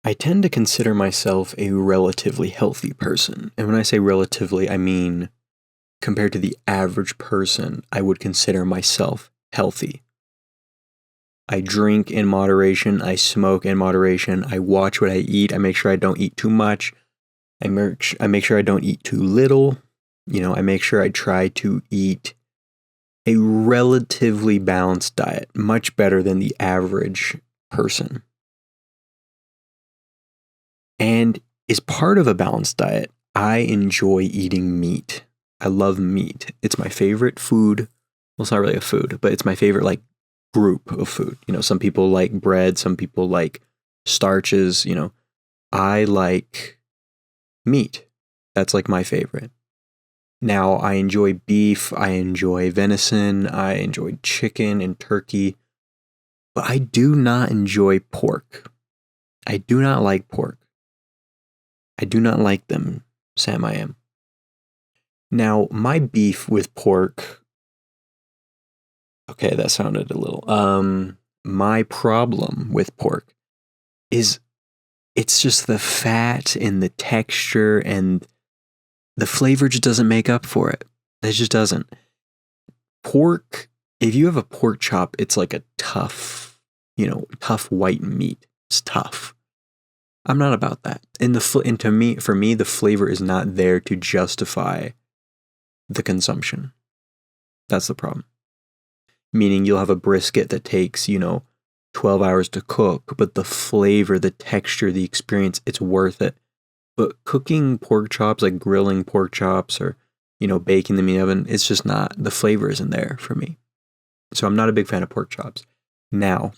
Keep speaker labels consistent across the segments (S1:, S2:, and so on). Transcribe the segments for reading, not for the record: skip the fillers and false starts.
S1: I tend to consider myself a relatively healthy person. And when I say relatively, I mean compared to the average person, I would consider myself healthy. I drink in moderation, I smoke in moderation, I watch what I eat, I make sure I don't eat too much, I make sure I don't eat too little. I make sure I try to eat a relatively balanced diet, much better than the average person. And as part of a balanced diet, I enjoy eating meat. I love meat. It's my favorite food. Well, it's not really a food, but it's my favorite group of food. Some people like bread, some people like starches, I like meat. That's like my favorite. Now, I enjoy beef, I enjoy venison, I enjoy chicken and turkey, but I do not enjoy pork. I do not like pork. I do not like them, Sam I am. Now, my beef with pork, okay, that sounded a little, my problem with pork is it's just the fat and the texture and the flavor just doesn't make up for it. It just doesn't. Pork, if you have a pork chop, it's like a tough white meat. It's tough. I'm not about that. And for me, the flavor is not there to justify the consumption. That's the problem. Meaning you'll have a brisket that takes, 12 hours to cook, but the flavor, the texture, the experience, it's worth it. But cooking pork chops, like grilling pork chops or, baking them in the oven, it's just not, the flavor isn't there for me. So I'm not a big fan of pork chops. Now,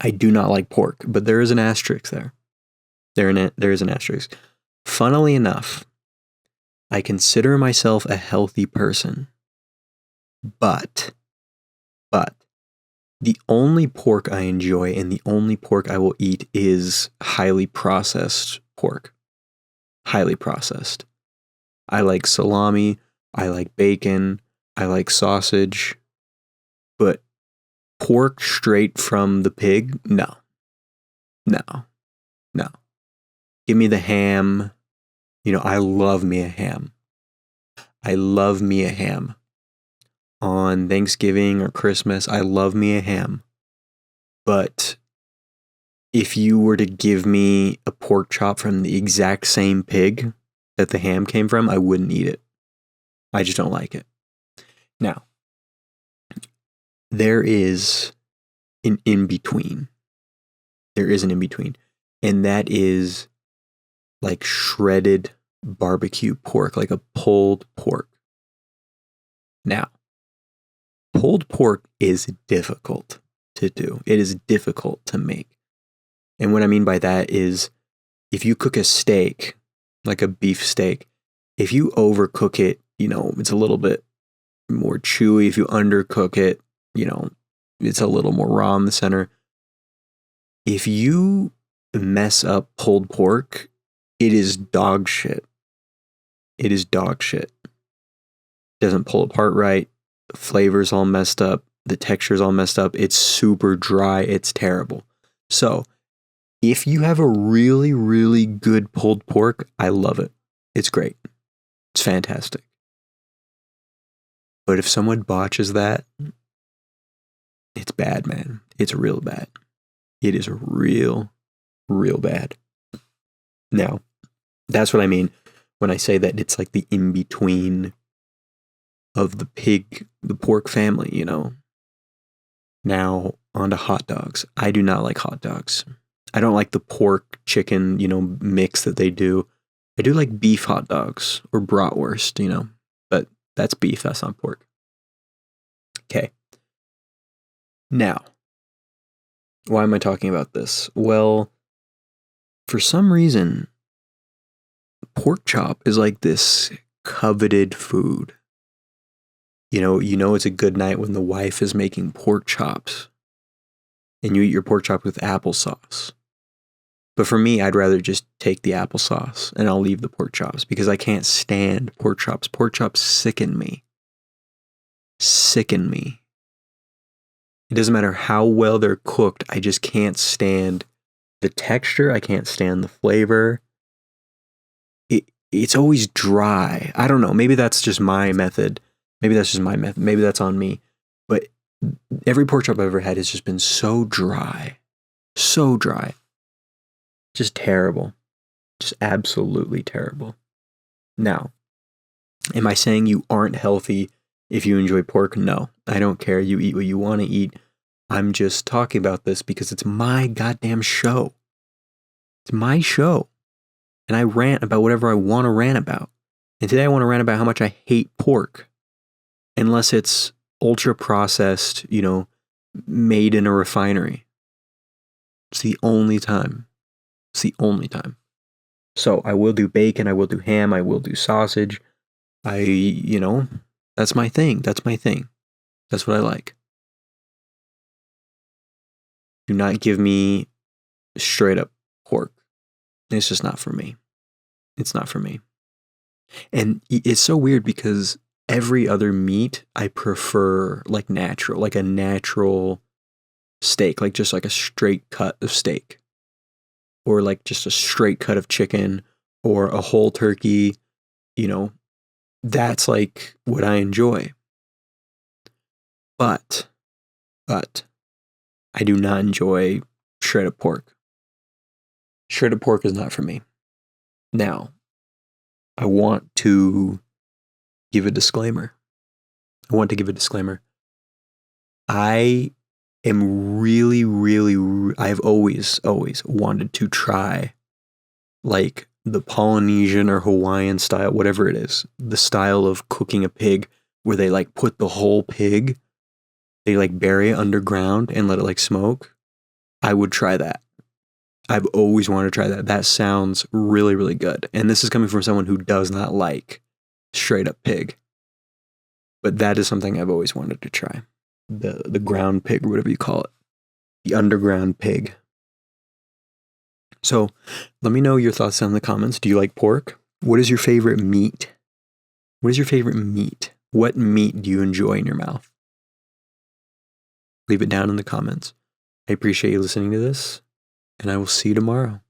S1: I do not like pork, but there is an asterisk there. There is an asterisk. Funnily enough, I consider myself a healthy person, but the only pork I enjoy and the only pork I will eat is highly processed pork. Highly processed. I like salami, I like bacon, I like sausage, but pork straight from the pig? No. Give me the ham. I love me a ham. On Thanksgiving or Christmas, I love me a ham. But if you were to give me a pork chop from the exact same pig that the ham came from, I wouldn't eat it. I just don't like it. Now, there is an in-between. And that is like shredded barbecue pork, like a pulled pork. Now, pulled pork is difficult to do. It is difficult to make. And what I mean by that is if you cook a steak, like a beef steak, if you overcook it, it's a little bit more chewy. If you undercook it, it's a little more raw in the center. If you mess up pulled pork, it is dog shit. It is dog shit. Doesn't pull apart right. The flavor's all messed up. The texture's all messed up. It's super dry. It's terrible. So, if you have a really, really good pulled pork, I love it. It's great. It's fantastic. But if someone botches that, it's bad, man. It's real bad. It is real, real bad. Now, that's what I mean when I say that it's like the in-between of the pork family, Now, on to hot dogs. I do not like hot dogs. I don't like the pork chicken, mix that they do. I do like beef hot dogs or bratwurst, but that's beef, that's not pork. Okay. Now, why am I talking about this? Well, for some reason, pork chop is like this coveted food. It's a good night when the wife is making pork chops and you eat your pork chop with applesauce. But for me, I'd rather just take the applesauce and I'll leave the pork chops because I can't stand pork chops. Pork chops sicken me. It doesn't matter how well they're cooked. I just can't stand the texture. I can't stand the flavor. It's always dry. I don't know. Maybe that's just my method. Maybe that's on me. But every pork chop I've ever had has just been so dry. So dry. Just terrible. Just absolutely terrible. Now, am I saying you aren't healthy if you enjoy pork? No. I don't care. You eat what you want to eat. I'm just talking about this because it's my goddamn show. It's my show. And I rant about whatever I want to rant about. And today I want to rant about how much I hate pork. Unless it's ultra processed, made in a refinery. It's the only time. It's the only time. So I will do bacon, I will do ham, I will do sausage. That's my thing. That's my thing. That's what I like. Do not give me straight up pork. It's just not for me. It's not for me. And it's so weird because every other meat I prefer like natural, like a natural steak, like just like a straight cut of steak. Or like just a straight cut of chicken or a whole turkey, that's like what I enjoy. But I do not enjoy shredded pork. Shredded pork is not for me. Now, I want to give a disclaimer. I am really, I've always wanted to try like the Polynesian or Hawaiian style, whatever it is, the style of cooking a pig where they like put the whole pig, they like bury it underground and let it like smoke. I would try that. I've always wanted to try that. That sounds really, really good. And this is coming from someone who does not like straight up pig. But that is something I've always wanted to try. The ground pig, or whatever you call it. The underground pig. So let me know your thoughts down in the comments. Do you like pork? What is your favorite meat? What meat do you enjoy in your mouth? Leave it down in the comments. I appreciate you listening to this, and I will see you tomorrow.